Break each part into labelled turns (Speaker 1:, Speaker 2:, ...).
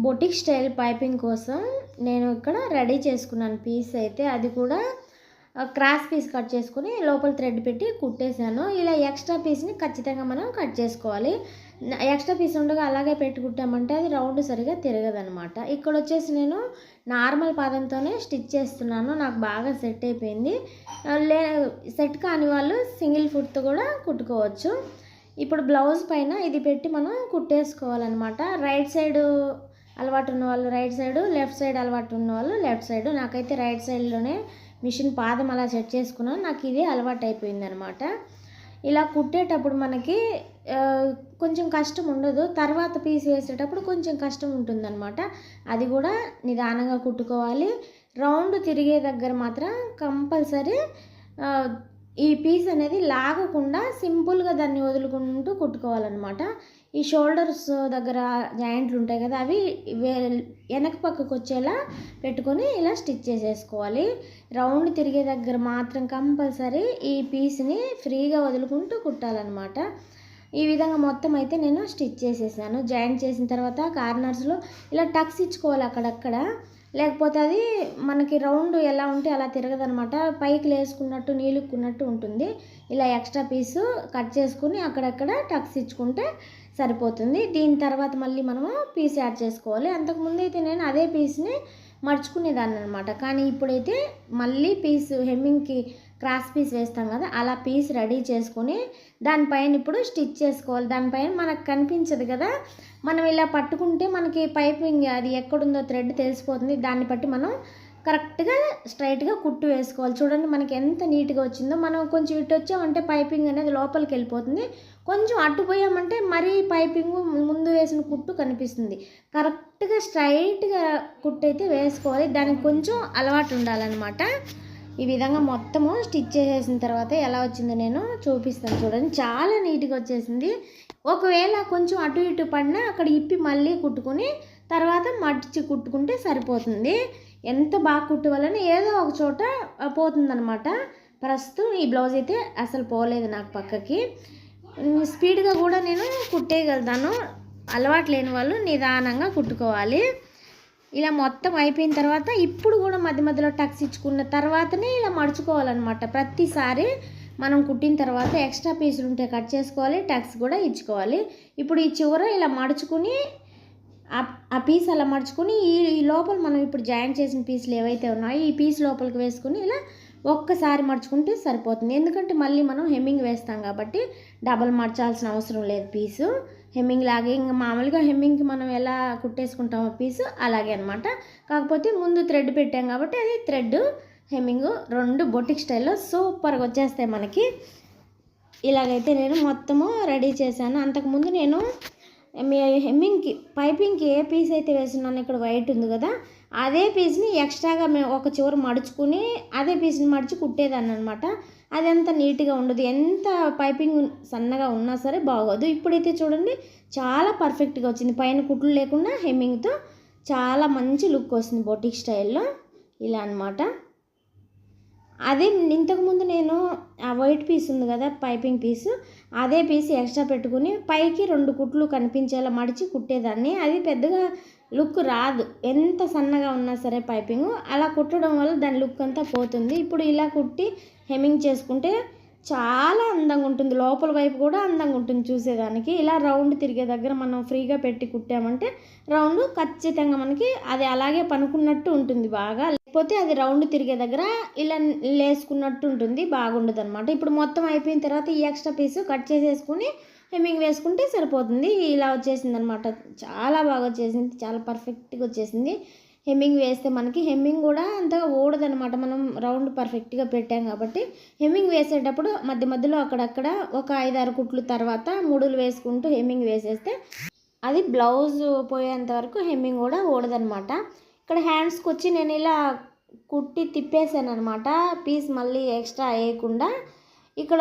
Speaker 1: Boutique style piping కోసం నేను ఇక్కడ రెడీ చేసుకున్నాను పీస్ అయితే. అది కూడా క్రాస్ పీస్ కట్ చేసుకుని లోపల థ్రెడ్ పెట్టి కుట్టేశాను. ఇలా ఎక్స్ట్రా పీస్ని ఖచ్చితంగా మనం కట్ చేసుకోవాలి. ఎక్స్ట్రా పీస్ ఉండగా అలాగే పెట్టి కుట్టామంటే అది రౌండ్ సరిగా తిరగదనమాట. ఇక్కడ వచ్చేసి నేను నార్మల్ పాదంతోనే స్టిచ్ చేస్తున్నాను. నాకు బాగా సెట్ అయిపోయింది. సెట్ కాని వాళ్ళు సింగిల్ ఫుట్తో కూడా కుట్టుకోవచ్చు. ఇప్పుడు బ్లౌజ్ పైన ఇది పెట్టి మనం కుట్టేసుకోవాలన్నమాట. రైట్ సైడ్ అలవాటు ఉన్న వాళ్ళు రైట్ సైడు, లెఫ్ట్ సైడ్ అలవాటు ఉన్న వాళ్ళు లెఫ్ట్ సైడు. నాకైతే రైట్ సైడ్లోనే మిషన్ పాదం అలా సెట్ చేసుకున్నాను. నాకు ఇదే అలవాటు అయిపోయింది అనమాట. ఇలా కుట్టేటప్పుడు మనకి కొంచెం కష్టం ఉండదు. తర్వాత పీస్ వేసేటప్పుడు కొంచెం కష్టం ఉంటుందన్నమాట. అది కూడా నిదానంగా కుట్టుకోవాలి. రౌండ్ తిరిగే దగ్గర మాత్రం కంపల్సరీ ఈ పీస్ అనేది లాగకుండా సింపుల్గా దాన్ని వదులుకుంటూ కుట్టుకోవాలన్నమాట. ఈ షోల్డర్స్ దగ్గర జాయింట్లు ఉంటాయి కదా, అవి వెనక పక్కకు వచ్చేలా పెట్టుకొని ఇలా స్టిచ్ చేసేసుకోవాలి. రౌండ్ తిరిగే దగ్గర మాత్రం కంపల్సరీ ఈ పీస్ని ఫ్రీగా వదులుకుంటూ కుట్టాలన్నమాట. ఈ విధంగా మొత్తం అయితే నేను స్టిచ్ చేసేసాను. జాయింట్ చేసిన తర్వాత కార్నర్స్లో ఇలా టక్స్ ఇచ్చుకోవాలి అక్కడక్కడ. లేకపోతే అది మనకి రౌండ్ ఎలా ఉంటే అలా తిరగదనమాట. పైకి లేసుకున్నట్టు నీలుక్కున్నట్టు ఉంటుంది. ఇలా ఎక్స్ట్రా పీసు కట్ చేసుకుని అక్కడక్కడ టక్స్ ఇచ్చుకుంటే సరిపోతుంది. దీని తర్వాత మళ్ళీ మనము పీస్ యాడ్ చేసుకోవాలి. అంతకుముందు అయితే నేను అదే పీస్ని మర్చుకునేదాన్ని అనమాట. కానీ ఇప్పుడైతే మళ్ళీ పీస్ హెమ్మింగ్కి క్రాస్ పీస్ వేస్తాం కదా, అలా పీస్ రెడీ చేసుకొని దానిపైన ఇప్పుడు స్టిచ్ చేసుకోవాలి. దానిపైన మనకు కనిపించదు కదా, మనం ఇలా పట్టుకుంటే మనకి పైపింగ్ అది ఎక్కడుందో థ్రెడ్ తెలిసిపోతుంది. దాన్ని బట్టి మనం కరెక్ట్గా స్ట్రైట్గా కుట్టు వేసుకోవాలి. చూడండి మనకి ఎంత నీట్గా వచ్చిందో. మనం కొంచెం ఇటు వచ్చామంటే పైపింగ్ అనేది లోపలికి వెళ్ళిపోతుంది. కొంచెం అట్టుపోయామంటే మరీ పైపింగ్ ముందు వేసిన కుట్టు కనిపిస్తుంది. కరెక్ట్గా స్ట్రైట్గా కుట్టు అయితే వేసుకోవాలి. దానికి కొంచెం అలవాటు ఉండాలన్నమాట. ఈ విధంగా మొత్తము స్టిచ్ చేసేసిన తర్వాత ఎలా వచ్చిందో నేను చూపిస్తాను. చూడండి చాలా నీట్గా వచ్చేసింది. ఒకవేళ కొంచెం అటు ఇటు పడినా అక్కడ ఇప్పి మళ్ళీ కుట్టుకుని తర్వాత మడిచి కుట్టుకుంటే సరిపోతుంది. ఎంత బాగా కుట్టువలని ఏదో ఒక చోట పోతుందనమాట. ప్రస్తుతం ఈ బ్లౌజ్ అయితే అసలు పోలేదు నాకు పక్కకి. స్పీడ్గా కూడా నేను కుట్టేయగలుగుతాను. అలవాటు లేని వాళ్ళు నిదానంగా కుట్టుకోవాలి. ఇలా మొత్తం అయిపోయిన తర్వాత ఇప్పుడు కూడా మధ్య మధ్యలో టక్స్ ఇచ్చుకున్న తర్వాతనే ఇలా మడుచుకోవాలన్నమాట. ప్రతిసారి మనం కుట్టిన తర్వాత ఎక్స్ట్రా పీసులు ఉంటే కట్ చేసుకోవాలి, టక్స్ కూడా ఇచ్చుకోవాలి. ఇప్పుడు ఈ చివర ఇలా మడుచుకుని ఆ పీస్ అలా మడుచుకుని ఈ లోపల మనం ఇప్పుడు జాయింట్ చేసిన పీసులు ఏవైతే ఉన్నాయో ఈ పీస్ లోపలికి వేసుకుని ఇలా ఒక్కసారి మడుచుకుంటే సరిపోతుంది. ఎందుకంటే మళ్ళీ మనం హెమ్మింగ్ వేస్తాం కాబట్టి డబల్ మడచాల్సిన అవసరం లేదు. పీసు హెమ్మింగ్ లాగే ఇంకా మామూలుగా హెమ్మింగ్కి మనం ఎలా కుట్టేసుకుంటామో పీసు అలాగే అనమాట. కాకపోతే ముందు థ్రెడ్ పెట్టాం కాబట్టి అది థ్రెడ్ హెమ్మింగ్ రెండు బొటిక్ స్టైల్లో సూపర్గా వచ్చేస్తాయి మనకి. ఇలాగైతే నేను మొత్తము రెడీ చేశాను. అంతకుముందు నేను హెమ్మింగ్కి పైపింగ్కి ఏ పీస్ అయితే వేస్తున్నాను, ఇక్కడ వైట్ ఉంది కదా, అదే పీస్ని ఎక్స్ట్రాగా ఒక చివర మడుచుకుని అదే పీస్ని మడిచి కుట్టేదాన్ని అనమాట. అది అంత నీట్గా ఉండదు. ఎంత పైపింగ్ సన్నగా ఉన్నా సరే బాగోదు. ఇప్పుడైతే చూడండి చాలా పర్ఫెక్ట్గా వచ్చింది. పైన కుట్లు లేకుండా హెమ్మింగ్తో చాలా మంచి లుక్ వస్తుంది బొటిక్ స్టైల్లో. ఇలా అనమాట. అదే ఇంతకుముందు నేను ఆ వైట్ పీస్ ఉంది కదా పైపింగ్ పీసు, అదే పీస్ ఎక్స్ట్రా పెట్టుకుని పైకి 2 కుట్లు కనిపించేలా మడిచి కుట్టేదాన్ని. అది పెద్దగా లుక్ రాదు ఎంత సన్నగా ఉన్నా సరే పైపింగ్. అలా కుట్టడం వల్ల దాని లుక్ అంతా పోతుంది. ఇప్పుడు ఇలా కుట్టి హెమ్మింగ్ చేసుకుంటే చాలా అందంగా ఉంటుంది. లోపల వైపు కూడా అందంగా ఉంటుంది చూసేదానికి. ఇలా రౌండ్ తిరిగే దగ్గర మనం ఫ్రీగా పెట్టి కుట్టామంటే రౌండ్ ఖచ్చితంగా మనకి అది అలాగే పనుకున్నట్టు ఉంటుంది బాగా. లేకపోతే అది రౌండ్ తిరిగే దగ్గర ఇలా లేసుకున్నట్టు ఉంటుంది, బాగుండదు అనమాట. ఇప్పుడు మొత్తం అయిపోయిన తర్వాత ఈ ఎక్స్ట్రా పీసు కట్ చేసేసుకుని హెమ్మింగ్ వేసుకుంటే సరిపోతుంది. ఇలా వచ్చేసింది అనమాట. చాలా బాగా వచ్చేసింది, చాలా పర్ఫెక్ట్గా వచ్చేసింది. హెమ్మింగ్ వేస్తే మనకి హెమ్మింగ్ కూడా అంతగా ఓడదనమాట. మనం రౌండ్ పర్ఫెక్ట్గా పెట్టాం కాబట్టి హెమ్మింగ్ వేసేటప్పుడు మధ్య మధ్యలో అక్కడక్కడ ఒక 5-6 కుట్లు తర్వాత ముడులు వేసుకుంటూ హెమ్మింగ్ వేసేస్తే అది బ్లౌజ్ పోయేంత వరకు హెమ్మింగ్ కూడా ఓడదనమాట. ఇక్కడ హ్యాండ్స్కి వచ్చి నేను ఇలా కుట్టి తిప్పేసాను అనమాట. పీస్ మళ్ళీ ఎక్స్ట్రా వేయకుండా. ఇక్కడ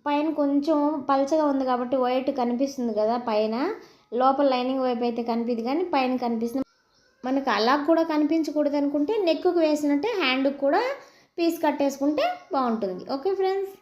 Speaker 1: పైన కొంచెం పల్చగా ఉంది కాబట్టి వైట్ కనిపిస్తుంది కదా పైన. లోపల లైనింగ్ వైపు అయితే కనిపిది కానీ పైన కనిపిస్తుంది. మనకు అలా కూడా కనిపించకూడదు అనుకుంటే నెక్కు వేసినట్టే హ్యాండ్కి కూడా పీస్ కట్టేసుకుంటే బాగుంటుంది. Okay friends.